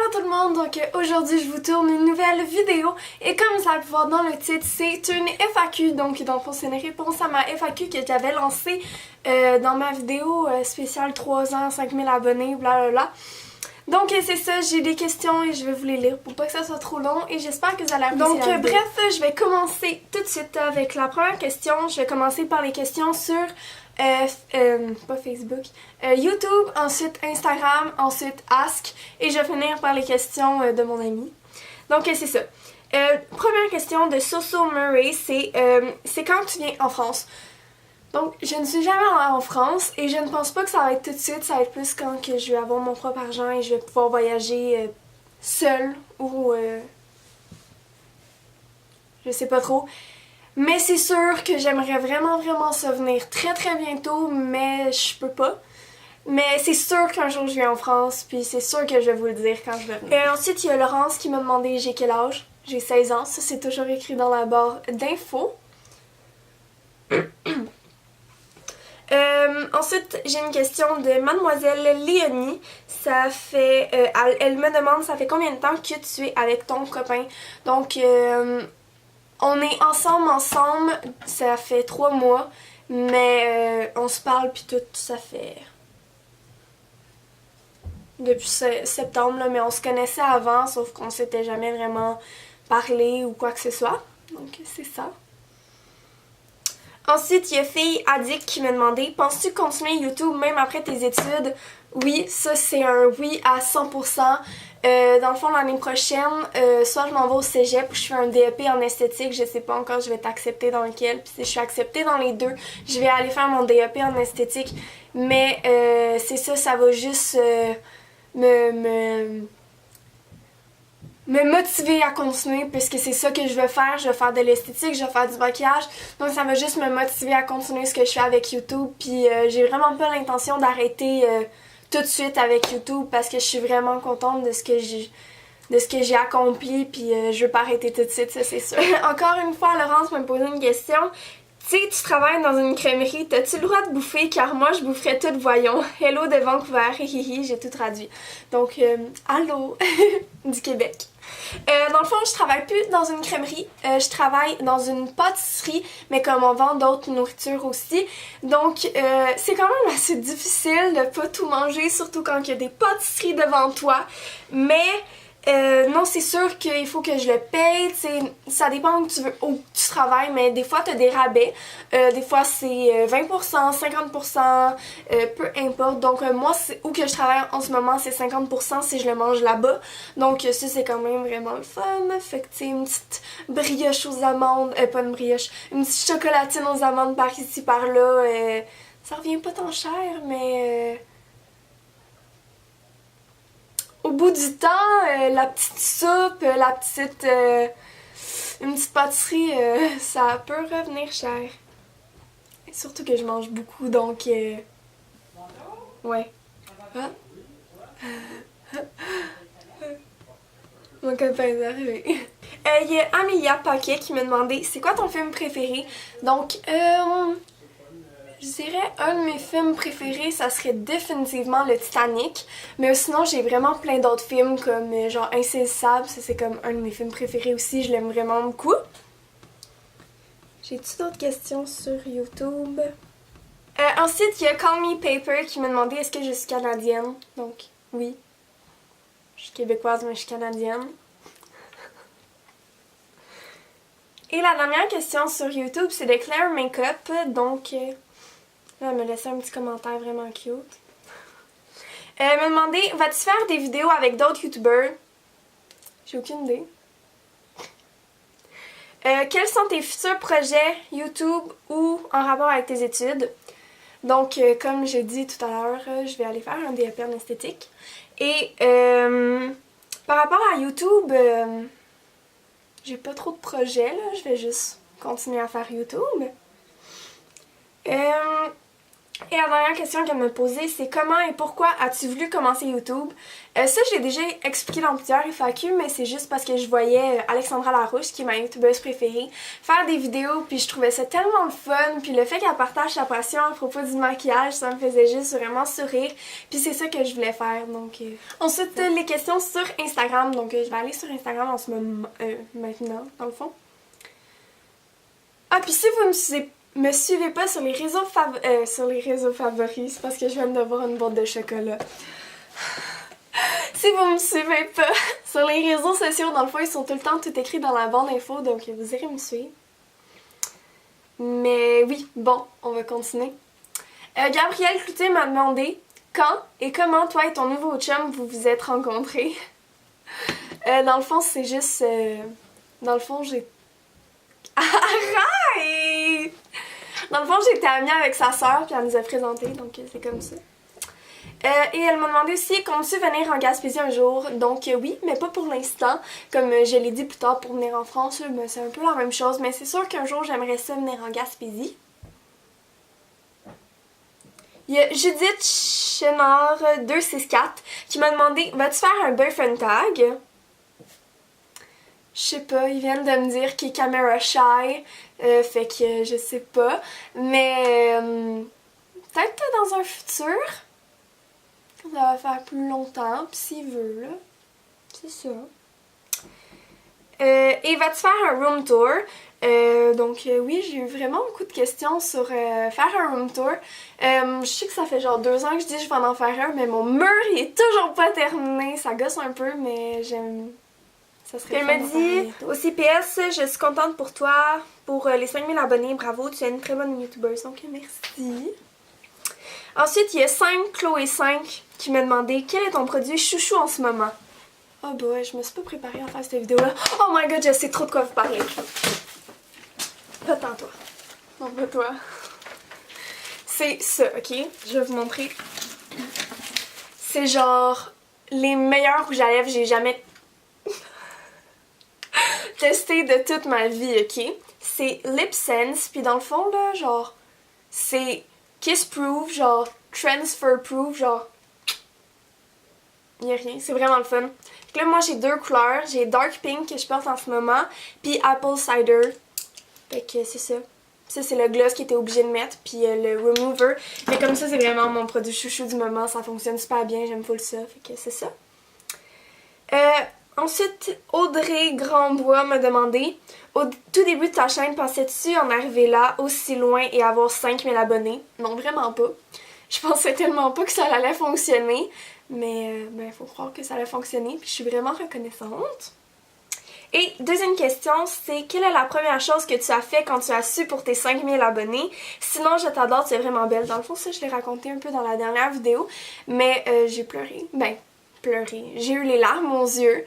Allô tout le monde, donc aujourd'hui je vous tourne une nouvelle vidéo et comme vous allez voir dans le titre, c'est une FAQ, donc dans le fond c'est une réponse à ma FAQ que j'avais lancée dans ma vidéo spéciale 3 ans, 5000 abonnés, blablabla. Donc c'est ça, j'ai des questions et je vais vous les lire pour pas que ça soit trop long et j'espère que vous allez apprécier la vidéo. Bref, je vais commencer tout de suite avec la première question. Je vais commencer par les questions sur pas Facebook, YouTube, ensuite Instagram, ensuite Ask et je vais finir par les questions de mon ami. Donc c'est ça. Première question de Soso Murray, c'est quand tu viens en France? Donc, je ne suis jamais en France et je ne pense pas que ça va être tout de suite, ça va être plus quand que je vais avoir mon propre argent et je vais pouvoir voyager seule ou je sais pas trop. Mais c'est sûr que j'aimerais vraiment ça venir très bientôt, mais je peux pas. Mais c'est sûr qu'un jour je viens en France, puis c'est sûr que je vais vous le dire quand je vais venir. Et ensuite, il y a Laurence qui m'a demandé j'ai quel âge. J'ai 16 ans, ça c'est toujours écrit dans la barre d'infos. Ensuite, j'ai une question de Mademoiselle Léonie. Elle me demande, ça fait combien de temps que tu es avec ton copain? Donc, on est ensemble, ça fait 3 mois, mais on se parle puis tout, ça fait depuis septembre, là, mais on se connaissait avant, sauf qu'on s'était jamais vraiment parlé ou quoi que ce soit. Donc, c'est ça. Ensuite, il y a Fille Addict qui m'a demandé, penses-tu continuer YouTube même après tes études? Oui, ça c'est un oui à 100%. Dans le fond, l'année prochaine, soit je m'en vais au cégep ou je fais un DEP en esthétique, je sais pas encore, je vais t'accepter dans lequel. Puis si je suis acceptée dans les deux, je vais aller faire mon DEP en esthétique. Mais c'est ça, ça va juste me motiver à continuer puisque c'est ça que je veux faire. Je vais faire de l'esthétique, je vais faire du maquillage. Donc ça va juste me motiver à continuer ce que je fais avec YouTube. Puis j'ai vraiment pas l'intention d'arrêter tout de suite avec YouTube parce que je suis vraiment contente de ce que j'ai accompli. Puis je veux pas arrêter tout de suite, ça c'est sûr. Encore une fois, Laurence m'a posé une question. Tu sais, tu travailles dans une crèmerie, t'as-tu le droit de bouffer? Car moi, je boufferais tout, voyons. Hello de Vancouver, hihihi, j'ai tout traduit. Donc, allô du Québec. Dans le fond, je travaille plus dans une crèmerie, je travaille dans une pâtisserie, mais comme on vend d'autres nourritures aussi. Donc, c'est quand même assez difficile de pas tout manger, surtout quand il y a des pâtisseries devant toi. Mais... non, c'est sûr qu'il faut que je le paye, t'sais, ça dépend où tu travailles, mais des fois t'as des rabais, des fois c'est 20%, 50%, peu importe. Donc moi, où que je travaille en ce moment, c'est 50% si je le mange là-bas. Donc ça, c'est quand même vraiment le fun. Fait que tu sais, une petite brioche aux amandes, pas une brioche, une petite chocolatine aux amandes par ici, par là, ça revient pas tant cher, mais... au bout du temps, la petite soupe, une petite pâtisserie, ça peut revenir cher. Et surtout que je mange beaucoup, donc ouais. Ah. Mon copain est arrivé. Il y a Amelia Paquet qui m'a demandé c'est quoi ton film préféré? Donc, je dirais un de mes films préférés, ça serait définitivement le Titanic. Mais sinon, j'ai vraiment plein d'autres films comme genre Insaisissable, ça c'est comme un de mes films préférés aussi, je l'aime vraiment beaucoup. J'ai-tu d'autres questions sur YouTube? Ensuite, il y a Call Me Paper qui m'a demandé est-ce que je suis canadienne. Donc, oui. Je suis québécoise, mais je suis canadienne. Et la dernière question sur YouTube, c'est de Claire Makeup, donc... elle m'a laissé un petit commentaire vraiment cute. Elle m'a demandé vas-tu faire des vidéos avec d'autres youtubeurs? J'ai aucune idée. Quels sont tes futurs projets YouTube ou en rapport avec tes études? Donc, comme j'ai dit tout à l'heure, je vais aller faire un DEP en esthétique. Et par rapport à YouTube, j'ai pas trop de projets, là. Je vais juste continuer à faire YouTube. Et la dernière question qu'elle m'a posée, c'est comment et pourquoi as-tu voulu commencer YouTube? Ça, je l'ai déjà expliqué dans plusieurs FAQ, mais c'est juste parce que je voyais Alexandra Larouche, qui est ma youtubeuse préférée, faire des vidéos, puis je trouvais ça tellement le fun, puis le fait qu'elle partage sa passion à propos du maquillage, ça me faisait juste vraiment sourire, puis c'est ça que je voulais faire, donc... Ensuite, les questions sur Instagram, donc je vais aller sur Instagram en ce moment, maintenant, dans le fond. Ah, puis si vous me suivez pas sur les réseaux favoris, c'est parce que je viens de voir une boîte de chocolat. Si vous me suivez pas sur les réseaux sociaux, dans le fond, ils sont tout le temps tout écrits dans la bande info, donc vous irez me suivre. Mais oui, bon, on va continuer. Gabrielle Cloutier m'a demandé quand et comment toi et ton nouveau chum vous vous êtes rencontrés. Dans le fond, c'est juste... dans le fond, j'ai... Arrête! Dans le fond, j'étais amie avec sa sœur, puis elle nous a présenté, donc c'est comme ça. Et elle m'a demandé aussi, comptes-tu venir en Gaspésie un jour? Donc oui, mais pas pour l'instant. Comme je l'ai dit plus tard, pour venir en France, c'est un peu la même chose, mais c'est sûr qu'un jour, j'aimerais ça venir en Gaspésie. Il y a Judith Chénard 264 qui m'a demandé, vas-tu faire un boyfriend tag? Je sais pas, ils viennent de me dire qu'il est camera shy, fait que je sais pas. Mais peut-être dans un futur, ça va faire plus longtemps, pis s'il veut, là, c'est ça. Et vas-tu faire un room tour? Donc oui, j'ai eu vraiment beaucoup de questions sur faire un room tour. Je sais que ça fait genre 2 ans que je dis que je vais en faire un, mais mon mur il est toujours pas terminé. Ça gosse un peu, mais j'aime... Elle m'a dit aussi PS, je suis contente pour toi, pour les 5000 abonnés, bravo, tu es une très bonne youtubeuse, donc merci. Ensuite, il y a 5 Chloé 5 qui m'a demandé quel est ton produit chouchou en ce moment. Oh boy, je me suis pas préparée à faire cette vidéo-là. Oh my god, je sais trop de quoi vous parler. Pas tant toi. Non, pas toi. C'est ça, ok? Je vais vous montrer. C'est genre les meilleurs rouges à lèvres que j'ai jamais testé de toute ma vie, ok? C'est Lip Sense, puis dans le fond, là, genre, c'est Kiss Proof, genre, Transfer Proof, genre, y'a rien, c'est vraiment le fun. Fait que là, moi, j'ai 2 couleurs, j'ai Dark Pink que je porte en ce moment, puis Apple Cider, fait que c'est ça. Ça, c'est le gloss qui était obligé de mettre, puis le remover. Mais comme ça, c'est vraiment mon produit chouchou du moment, ça fonctionne super bien, j'aime full ça, fait que c'est ça. Ensuite, Audrey Grandbois m'a demandé, au tout début de ta chaîne, pensais-tu en arriver là, aussi loin et avoir 5000 abonnés? Non, vraiment pas. Je pensais tellement pas que ça allait fonctionner, mais il faut croire que ça allait fonctionner, puis je suis vraiment reconnaissante. Et deuxième question, c'est quelle est la première chose que tu as fait quand tu as su pour tes 5000 abonnés? Sinon, je t'adore, tu es vraiment belle. Dans le fond, ça, je l'ai raconté un peu dans la dernière vidéo, mais j'ai pleuré. Ben, pleuré. J'ai eu les larmes aux yeux.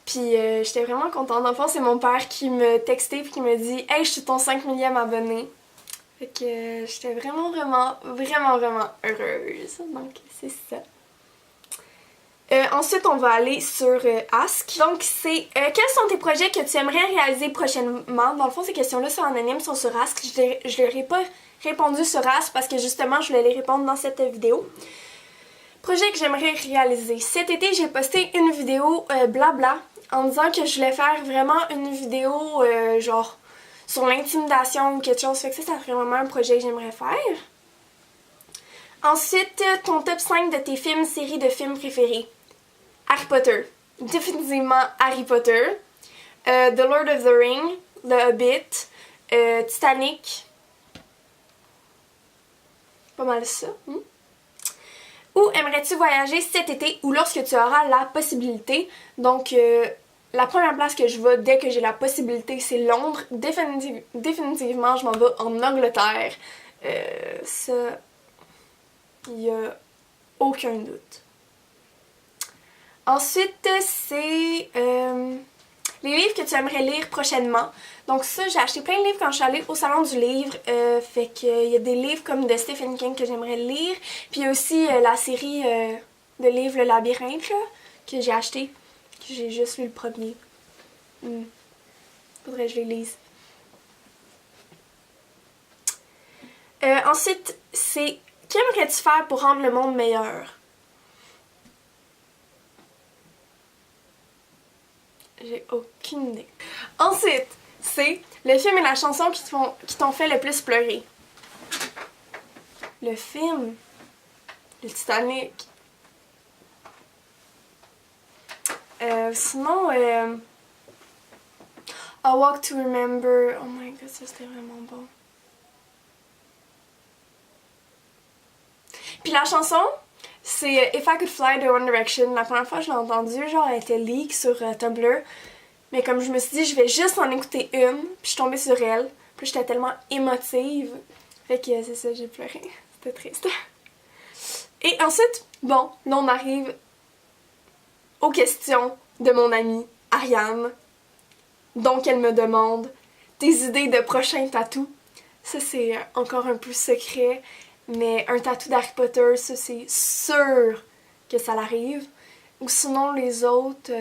Puis j'étais vraiment contente. Dans le fond, c'est mon père qui me textait et qui me dit « Hey, je suis ton 5000e abonné. » Fait que j'étais vraiment heureuse. Donc, c'est ça. Ensuite, on va aller sur Ask. Donc, c'est quels sont tes projets que tu aimerais réaliser prochainement? Dans le fond, ces questions-là sont anonymes, sont sur Ask. Je leur ai pas répondu sur Ask parce que justement, je voulais les répondre dans cette vidéo. Projet que j'aimerais réaliser. Cet été, j'ai posté une vidéo blabla en disant que je voulais faire vraiment une vidéo genre sur l'intimidation ou quelque chose. Fait que ça serait vraiment un projet que j'aimerais faire. Ensuite, ton top 5 de tes films, séries de films préférés. Harry Potter. Définitivement Harry Potter. The Lord of the Ring. The Hobbit. Titanic. Pas mal ça. Où aimerais-tu voyager cet été ou lorsque tu auras la possibilité? Donc, la première place que je vais dès que j'ai la possibilité, c'est Londres. Définitivement, je m'en vais en Angleterre. Ça, il n'y a aucun doute. Ensuite, c'est les livres que tu aimerais lire prochainement. Donc ça, j'ai acheté plein de livres quand je suis allée au salon du livre. Fait qu'il y a des livres comme de Stephen King que j'aimerais lire. Puis il y a aussi la série de livres Le Labyrinthe là, que j'ai acheté. Que j'ai juste lu le premier. Faudrait que je les lise. Ensuite, c'est Qu'aimerais-tu faire pour rendre le monde meilleur? J'ai aucune idée. Ensuite, c'est le film et la chanson qui t'ont fait le plus pleurer. Le film. Le Titanic. Sinon, A Walk to Remember. Oh my god, ça c'était vraiment bon. Puis la chanson, c'est If I Could Fly de One Direction. La première fois que je l'ai entendue, genre elle était leak sur Tumblr. Mais comme je me suis dit, je vais juste en écouter une, puis je suis tombée sur elle. Puis j'étais tellement émotive. Fait que c'est ça, j'ai pleuré. C'était triste. Et ensuite, bon, là on arrive aux questions de mon amie Ariane. Donc elle me demande des idées de prochains tatous. Ça c'est encore un peu secret, mais un tatou d'Harry Potter, ça c'est sûr que ça l'arrive. Ou sinon les autres,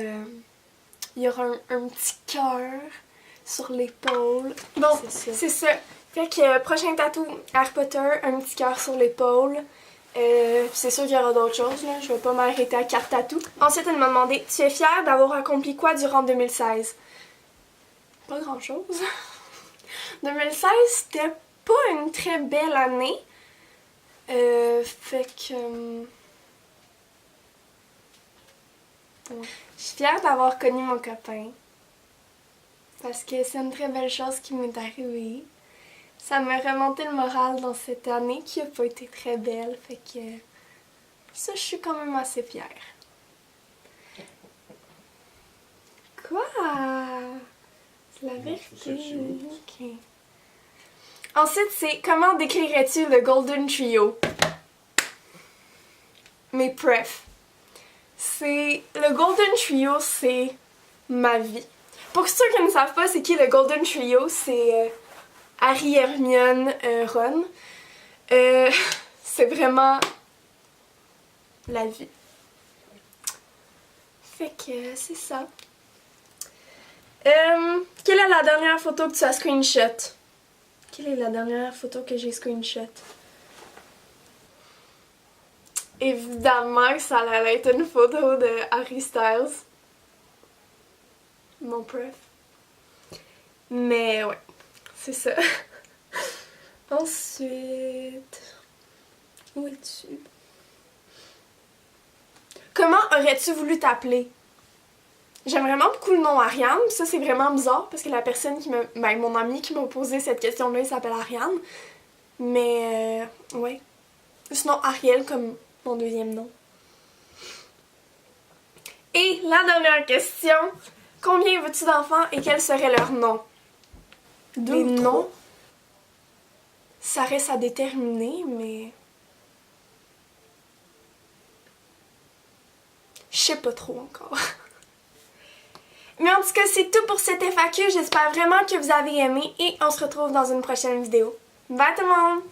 il y aura un petit cœur sur l'épaule. Bon, c'est ça. Fait que prochain tatou Harry Potter, un petit cœur sur l'épaule. C'est sûr qu'il y aura d'autres choses, là. Je vais pas m'arrêter à 4 tatous. Ensuite, elle m'a demandé, tu es fière d'avoir accompli quoi durant 2016? Pas grand chose. 2016, c'était pas une très belle année. Fait que... Je suis fière d'avoir connu mon copain. Parce que c'est une très belle chose qui m'est arrivée. Ça m'a remonté le moral dans cette année qui a pas été très belle. Fait que... ça, je suis quand même assez fière. Quoi? C'est la vérité. Ok. Ensuite, c'est comment décrirais-tu le Golden Trio? Mes prefs. Le Golden Trio, c'est ma vie. Pour ceux qui ne savent pas c'est qui le Golden Trio, c'est Harry, Hermione, Ron. C'est vraiment la vie. Fait que c'est ça. Quelle est la dernière photo que tu as screenshot? Quelle est la dernière photo que j'ai screenshot? Évidemment que ça allait être une photo de Harry Styles. Mon pref. Mais ouais, c'est ça. Ensuite... où es-tu? Comment aurais-tu voulu t'appeler? J'aime vraiment beaucoup le nom Ariane, ça c'est vraiment bizarre parce que la personne mon ami qui m'a posé cette question-là, il s'appelle Ariane. Mais ouais. Sinon Ariel comme mon deuxième nom. Et la dernière question, combien veux-tu d'enfants et quel serait leur nom? Les noms, ça reste à déterminer, mais... je sais pas trop encore. Mais en tout cas, c'est tout pour cette FAQ. J'espère vraiment que vous avez aimé et on se retrouve dans une prochaine vidéo. Bye tout le monde!